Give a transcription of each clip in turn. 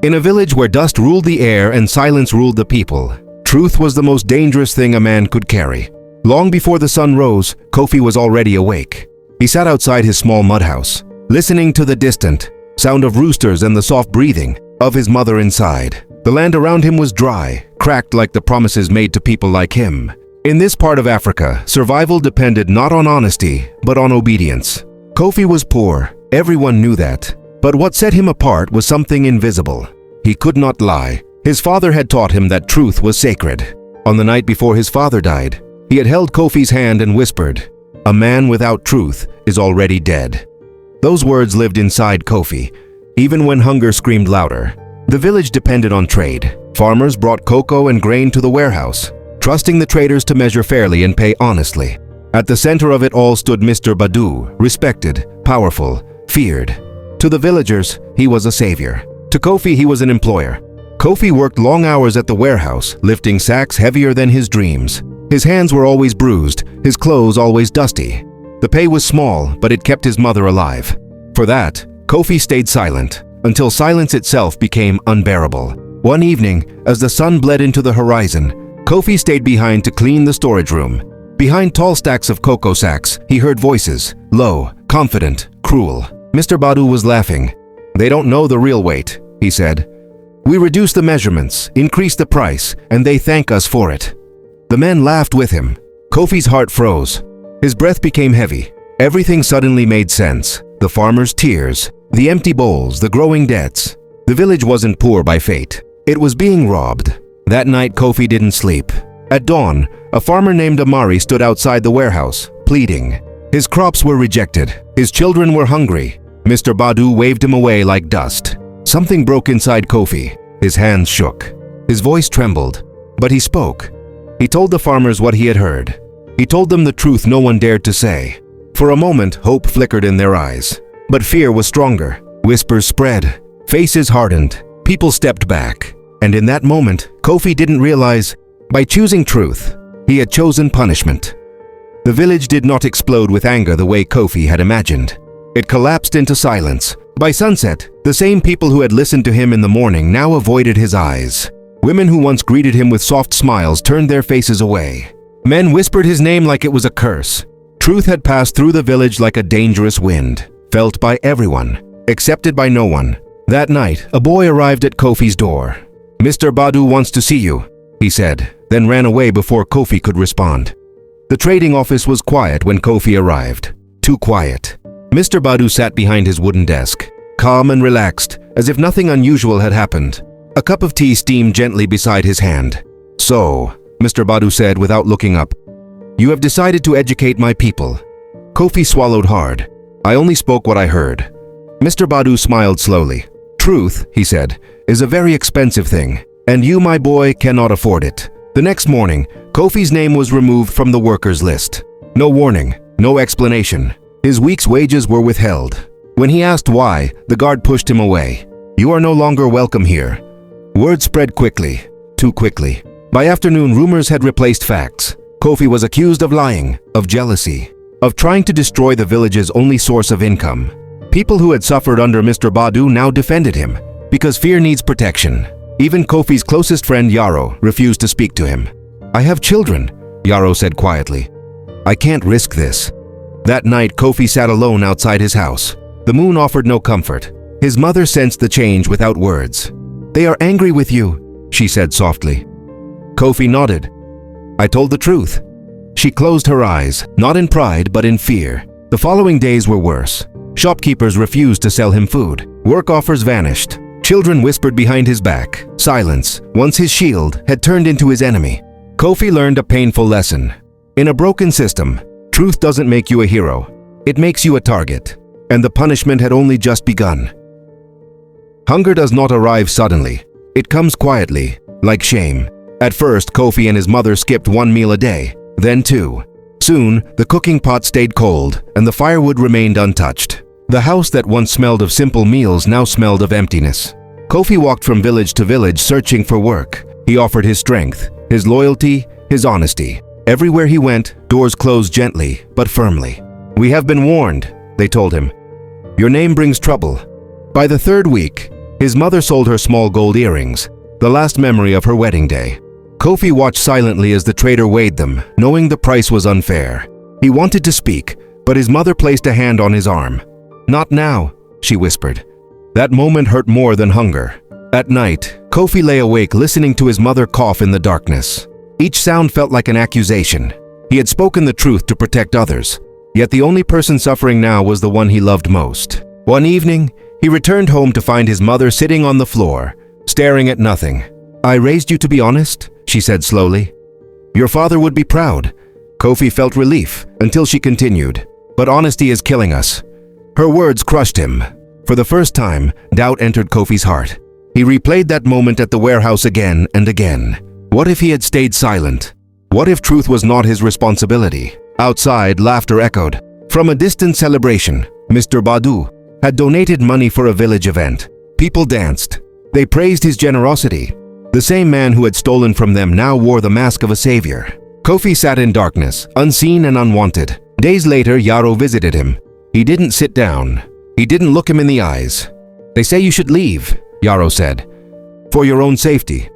In a village where dust ruled the air and silence ruled the people, truth was the most dangerous thing a man could carry. Long before the sun rose, Kofi was already awake. He sat outside his small mud house, listening to the distant sound of roosters and the soft breathing of his mother inside. The land around him was dry, cracked like the promises made to people like him. In this part of Africa, survival depended not on honesty, but on obedience. Kofi was poor, everyone knew that. But what set him apart was something invisible. He could not lie. His father had taught him that truth was sacred. On the night before his father died, he had held Kofi's hand and whispered, "A man without truth is already dead." Those words lived inside Kofi, even when hunger screamed louder. The village depended on trade. Farmers brought cocoa and grain to the warehouse, trusting the traders to measure fairly and pay honestly. At the center of it all stood Mr. Badu, respected, powerful, feared. To the villagers, he was a savior. To Kofi, he was an employer. Kofi worked long hours at the warehouse, lifting sacks heavier than his dreams. His hands were always bruised, his clothes always dusty. The pay was small, but it kept his mother alive. For that, Kofi stayed silent, until silence itself became unbearable. One evening, as the sun bled into the horizon, Kofi stayed behind to clean the storage room. Behind tall stacks of cocoa sacks, he heard voices, low, confident, cruel. Mr. Badu was laughing. "They don't know the real weight," he said. "We reduce the measurements, increase the price, and they thank us for it." The men laughed with him. Kofi's heart froze. His breath became heavy. Everything suddenly made sense. The farmers' tears, the empty bowls, the growing debts. The village wasn't poor by fate. It was being robbed. That night, Kofi didn't sleep. At dawn, a farmer named Amari stood outside the warehouse, pleading. His crops were rejected. His children were hungry. Mr. Badu waved him away like dust. Something broke inside Kofi. His hands shook. His voice trembled. But he spoke. He told the farmers what he had heard. He told them the truth no one dared to say. For a moment, hope flickered in their eyes. But fear was stronger. Whispers spread. Faces hardened. People stepped back. And in that moment, Kofi didn't realize, by choosing truth, he had chosen punishment. The village did not explode with anger the way Kofi had imagined. It collapsed into silence. By sunset, the same people who had listened to him in the morning now avoided his eyes. Women who once greeted him with soft smiles turned their faces away. Men whispered his name like it was a curse. Truth had passed through the village like a dangerous wind, felt by everyone, accepted by no one. That night, a boy arrived at Kofi's door. "Mr. Badu wants to see you," he said, then ran away before Kofi could respond. The trading office was quiet when Kofi arrived. Too quiet. Mr. Badu sat behind his wooden desk, calm and relaxed, as if nothing unusual had happened. A cup of tea steamed gently beside his hand. "So," Mr. Badu said without looking up, "you have decided to educate my people." Kofi swallowed hard. "I only spoke what I heard." Mr. Badu smiled slowly. "Truth," he said, "is a very expensive thing, and you, my boy, cannot afford it." The next morning, Kofi's name was removed from the workers' list. No warning, no explanation. His week's wages were withheld. When he asked why, the guard pushed him away. "You are no longer welcome here." Word spread quickly, too quickly. By afternoon, rumors had replaced facts. Kofi was accused of lying, of jealousy, of trying to destroy the village's only source of income. People who had suffered under Mr. Badu now defended him, because fear needs protection. Even Kofi's closest friend Yarrow refused to speak to him. "I have children," Yarrow said quietly. "I can't risk this." That night, Kofi sat alone outside his house. The moon offered no comfort. His mother sensed the change without words. "They are angry with you," she said softly. Kofi nodded. "I told the truth." She closed her eyes, not in pride but in fear. The following days were worse. Shopkeepers refused to sell him food. Work offers vanished. Children whispered behind his back. Silence, once his shield, had turned into his enemy. Kofi learned a painful lesson. In a broken system, truth doesn't make you a hero. It makes you a target. And the punishment had only just begun. Hunger does not arrive suddenly. It comes quietly, like shame. At first, Kofi and his mother skipped one meal a day, then two. Soon, the cooking pot stayed cold, and the firewood remained untouched. The house that once smelled of simple meals now smelled of emptiness. Kofi walked from village to village searching for work. He offered his strength, his loyalty, his honesty. Everywhere he went, doors closed gently, but firmly. "We have been warned," they told him. "Your name brings trouble." By the third week, His mother sold her small gold earrings, the last memory of her wedding day. Kofi watched silently as the trader weighed them, knowing the price was unfair. He wanted to speak, but his mother placed a hand on his arm. "Not now," she whispered. That moment hurt more than hunger. At night, Kofi lay awake listening to his mother cough in the darkness. Each sound felt like an accusation. He had spoken the truth to protect others, yet the only person suffering now was the one he loved most. One evening, he returned home to find his mother sitting on the floor, staring at nothing. "I raised you to be honest," she said slowly. "Your father would be proud." Kofi felt relief until she continued, "But honesty is killing us." Her words crushed him. For the first time, doubt entered Kofi's heart. He replayed that moment at the warehouse again and again. What if he had stayed silent? What if truth was not his responsibility? Outside, laughter echoed. From a distant celebration, Mr. Badu had donated money for a village event. People danced. They praised his generosity. The same man who had stolen from them now wore the mask of a savior. Kofi sat in darkness, unseen and unwanted. Days later, Yarrow visited him. He didn't sit down. He didn't look him in the eyes. "They say you should leave," Yarrow said. "For your own safety."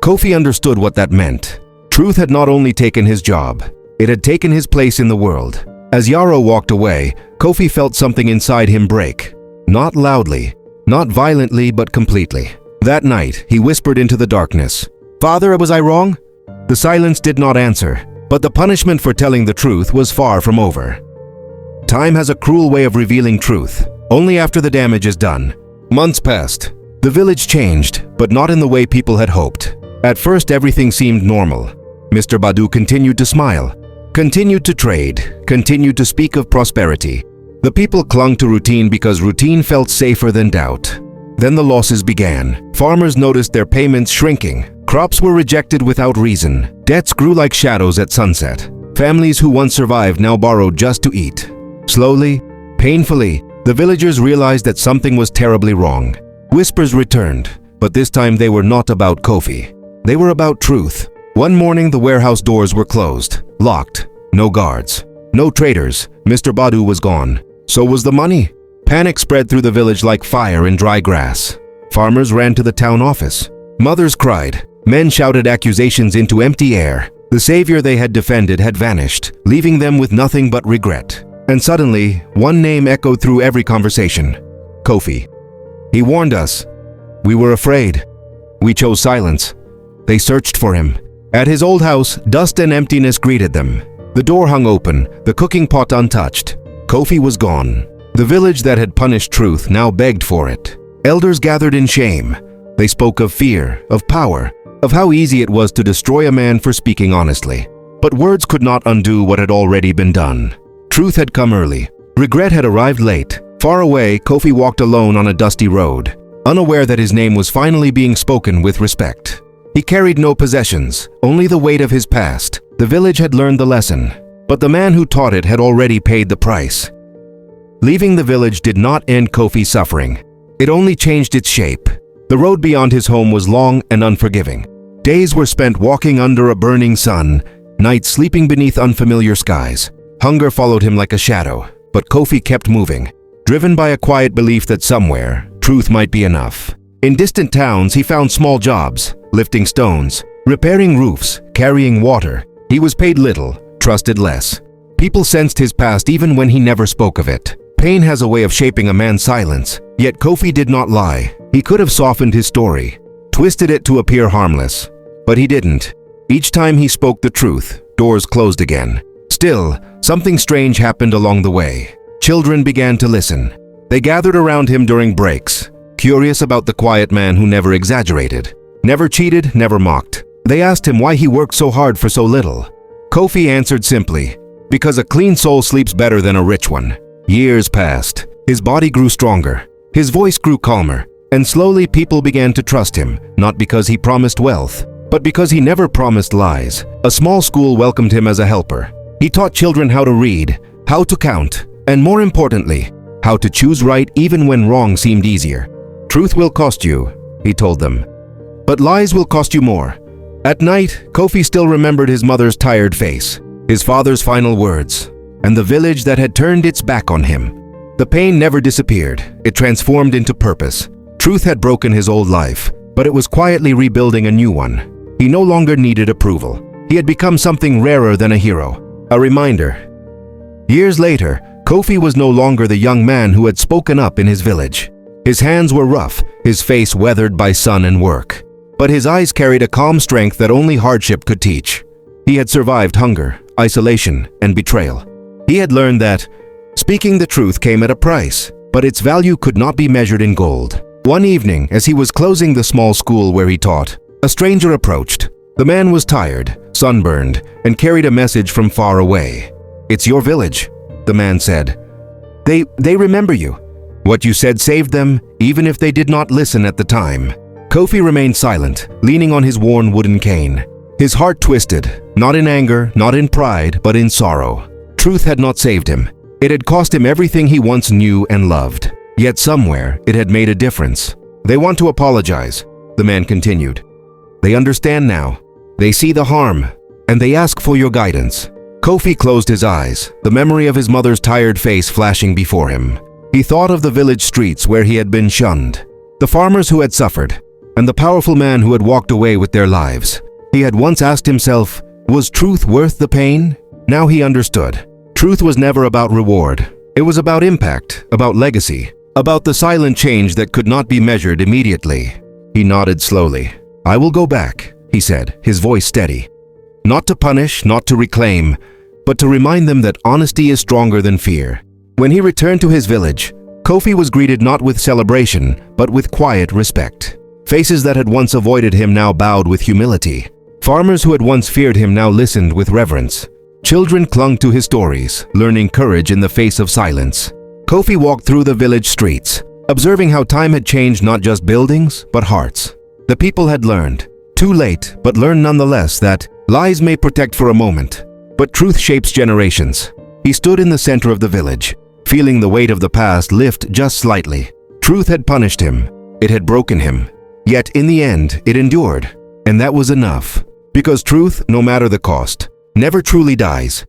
Kofi understood what that meant. Truth had not only taken his job, it had taken his place in the world. As Yarrow walked away, Kofi felt something inside him break. Not loudly, not violently, but completely. That night, he whispered into the darkness, "Father, was I wrong?" The silence did not answer, but the punishment for telling the truth was far from over. Time has a cruel way of revealing truth, only after the damage is done. Months passed. The village changed, but not in the way people had hoped. At first, everything seemed normal. Mr. Badu continued to smile, continued to trade, continued to speak of prosperity. The people clung to routine because routine felt safer than doubt. Then the losses began. Farmers noticed their payments shrinking. Crops were rejected without reason. Debts grew like shadows at sunset. Families who once survived now borrowed just to eat. Slowly, painfully, the villagers realized that something was terribly wrong. Whispers returned, but this time they were not about Kofi. They were about truth. One morning, the warehouse doors were closed, locked. No guards, no traders. Mr. Badu was gone. So was the money. Panic spread through the village like fire in dry grass. Farmers ran to the town office. Mothers cried. Men shouted accusations into empty air. The savior they had defended had vanished, leaving them with nothing but regret. And suddenly, one name echoed through every conversation. Kofi. He warned us. We were afraid. We chose silence. They searched for him. At his old house, dust and emptiness greeted them. The door hung open, the cooking pot untouched. Kofi was gone. The village that had punished truth now begged for it. Elders gathered in shame. They spoke of fear, of power, of how easy it was to destroy a man for speaking honestly. But words could not undo what had already been done. Truth had come early. Regret had arrived late. Far away, Kofi walked alone on a dusty road, unaware that his name was finally being spoken with respect. He carried no possessions, only the weight of his past. The village had learned the lesson, but the man who taught it had already paid the price. Leaving the village did not end Kofi's suffering. It only changed its shape. The road beyond his home was long and unforgiving. Days were spent walking under a burning sun, nights sleeping beneath unfamiliar skies. Hunger followed him like a shadow, but Kofi kept moving, driven by a quiet belief that somewhere, truth might be enough. In distant towns, he found small jobs, lifting stones, repairing roofs, carrying water. He was paid little, trusted less. People sensed his past even when he never spoke of it. Pain has a way of shaping a man's silence, yet Kofi did not lie. He could have softened his story, twisted it to appear harmless, but he didn't. Each time he spoke the truth, doors closed again. Still, something strange happened along the way. Children began to listen. They gathered around him during breaks, curious about the quiet man who never exaggerated, never cheated, never mocked. They asked him why he worked so hard for so little. Kofi answered simply, "Because a clean soul sleeps better than a rich one." Years passed. His body grew stronger. His voice grew calmer. And slowly people began to trust him, not because he promised wealth, but because he never promised lies. A small school welcomed him as a helper. He taught children how to read, how to count, and more importantly, how to choose right even when wrong seemed easier. "Truth will cost you," he told them, "but lies will cost you more." At night, Kofi still remembered his mother's tired face, his father's final words, and the village that had turned its back on him. The pain never disappeared. It transformed into purpose. Truth had broken his old life, but it was quietly rebuilding a new one. He no longer needed approval. He had become something rarer than a hero, a reminder. Years later, Kofi was no longer the young man who had spoken up in his village. His hands were rough, his face weathered by sun and work. But his eyes carried a calm strength that only hardship could teach. He had survived hunger, isolation, and betrayal. He had learned that speaking the truth came at a price, but its value could not be measured in gold. One evening, as he was closing the small school where he taught, a stranger approached. The man was tired, sunburned, and carried a message from far away. "It's your village," the man said. They remember you. What you said saved them, even if they did not listen at the time." Kofi remained silent, leaning on his worn wooden cane. His heart twisted, not in anger, not in pride, but in sorrow. Truth had not saved him. It had cost him everything he once knew and loved. Yet somewhere, it had made a difference. "They want to apologize," the man continued. "They understand now. They see the harm, and they ask for your guidance." Kofi closed his eyes, the memory of his mother's tired face flashing before him. He thought of the village streets where he had been shunned, the farmers who had suffered, and the powerful man who had walked away with their lives. He had once asked himself, was truth worth the pain? Now he understood. Truth was never about reward. It was about impact, about legacy, about the silent change that could not be measured immediately. He nodded slowly. "I will go back," he said, his voice steady. "Not to punish, not to reclaim, but to remind them that honesty is stronger than fear." When he returned to his village, Kofi was greeted not with celebration, but with quiet respect. Faces that had once avoided him now bowed with humility. Farmers who had once feared him now listened with reverence. Children clung to his stories, learning courage in the face of silence. Kofi walked through the village streets, observing how time had changed not just buildings, but hearts. The people had learned, too late, but learned nonetheless, that lies may protect for a moment, but truth shapes generations. He stood in the center of the village, feeling the weight of the past lift just slightly. Truth had punished him. It had broken him. Yet in the end, it endured. And that was enough. Because truth, no matter the cost, never truly dies.